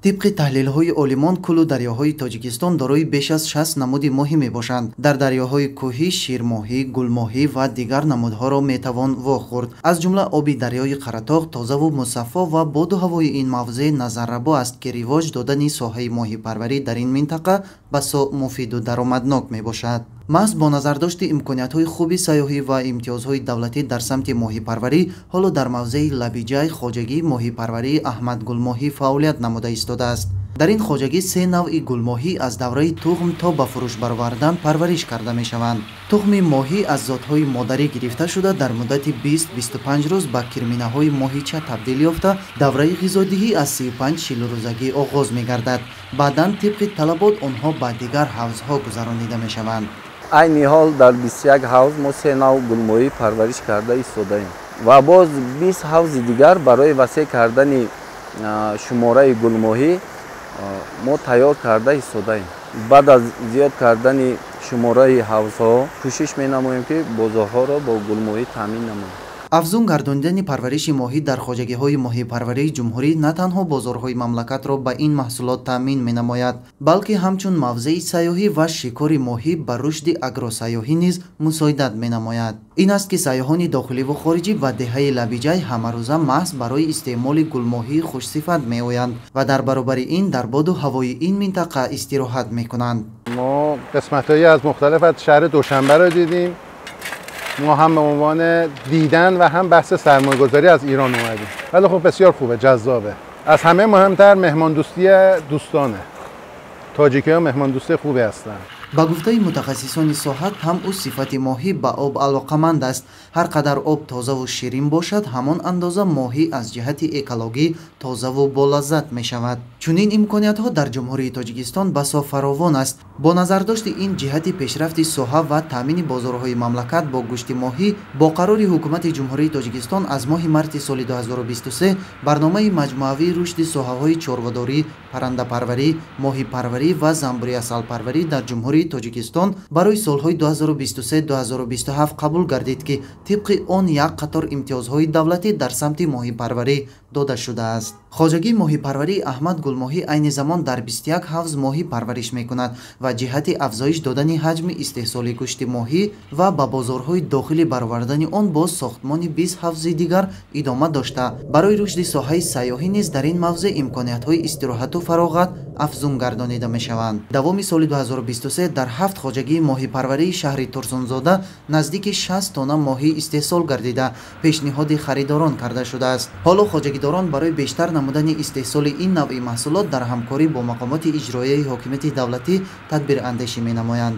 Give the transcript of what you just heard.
طبق تحلیل‌های عالمان کل دریاهای تاجیکستان دارای بیش از 60 نمود ماهی میباشند. در دریاهای کوهی شیرماهی، گلماهی و دیگر نمودها را میتوان واخورد. از جمله آب دریای قره‌طاق تازه و مصفا و باد و هوای این موضع نظرربا است که رواج دادن ساحه ماهی پروری در این منطقه بسا مفید و درآمدناک میباشد. محض با نظر داشت امکانیت‌های خوبی سیاحی و امتیازهای دولتی در سمت ماهی پروری، حالا در موضع لبیجای خواجگی ماهی پروری احمد گلماهی فعالیت نموده ایستاده است. در این خواجگی سه نوع گلماهی از دوره تخم تا به فروش برآوردن پرورش کرده می شوند. تخم ماهی از ذات‌های مادری گرفته شده در مدت 20-25 روز به کرمینه‌های ماهیچه تبدیل یافته دوره غذادهی از 35-40 روزگی آغاز می گردد. بعداً طبق طلبات آنها به دیگر حوض‌ها گذرانیده می شوند. عین حال در 21 حوض ما سه نوع گلماهی پرورش کرده ایستاده‌ایم و باز 20 حوض دیگر برای وسیع کردن شماره گلماهی ما تیار کرده ایستاده‌ایم. بعد از زیاد کردن شماره حوض‌ها کوشش می‌نماییم که بازارها را با گلماهی تامین نماییم. افزون گرداندن پرورش ماهی در خواجگی‌های ماهی پروری جمهوری نه تنها بازارهای مملکت را به این محصولات تامین می‌نماید، بلکه همچون موضع سیاحی و شکار ماهی بر رشد اگروسیاحی نیز مساعدت می‌نماید. این است که سیاحان داخلی و خارجی و دهه لبیجای همه‌روزه محض برای استعمال گلماهی خوش‌صفت می‌آیند و در برابر این در باد و هوای این منطقه استراحت می‌کنند. ما قسمت‌هایی از مختلف از شهر دوشنبه را دیدیم. ما هم به عنوان دیدن و هم بحث سرمایه‌گذاری از ایران اومدیم. ولی خب بسیار خوبه، جذابه. از همه مهمتر مهمان دوستی دوستانه. تاجیکی‌ها مهمان دوست خوبی هستن. با گفته متخصصان ساحت هم او صفت ماهی به آب علاقمند است. هر قدر آب تازه و شیرین باشد همان اندازه ماهی از جهت اکولوژی تازه و بالذت می شود. چنین امکانیت ها در جمهوری تاجیکستان بسا فراوان است. با نظر داشت این جهت پیشرفت ساحه و تامین بازارهای مملکت با گوشت ماهی، با قرار حکومت جمهوری تاجیکستان از ماه مارس سال 2023 برنامه مجموعی رشد ساحه‌های چرخداری، پرنده پروری، ماهی پروری و زنبوری عسل پروری در جمهوری تاجیکستان برای سالهای 2023-2027 قبول گردید که طبق آن یک قطار امتیازهای دولتی در سمت ماهی پروری داده شده است. خواجگی ماهی پروری احمد گلماهی عین زمان در 21 حوض ماهی پرورش میکند و جهت افزایش دادن حجم استحصال گوشت ماهی و به بازارهای داخلی برآوردن آن با ساختمان 20 حوض دیگر ادامه داشته. برای رشد ساحه سیاحی نیز در این موضع امکانیت‌های استراحت و فراغت افزون گردانیده میشوند. دوام سال 2023 در 7 خواجگی ماهی پروری شهر ترسونزاده نزدیک 60 تن ماهی استحصال گردیده پیشنهاد خریداران کرده شده است. حالا خواجگیداران برای بیشتر نمودن استحصال این نوع محصولات در همکاری با مقامات اجرایی حاکمیت دولتی تدبیر اندیشی می نمایند.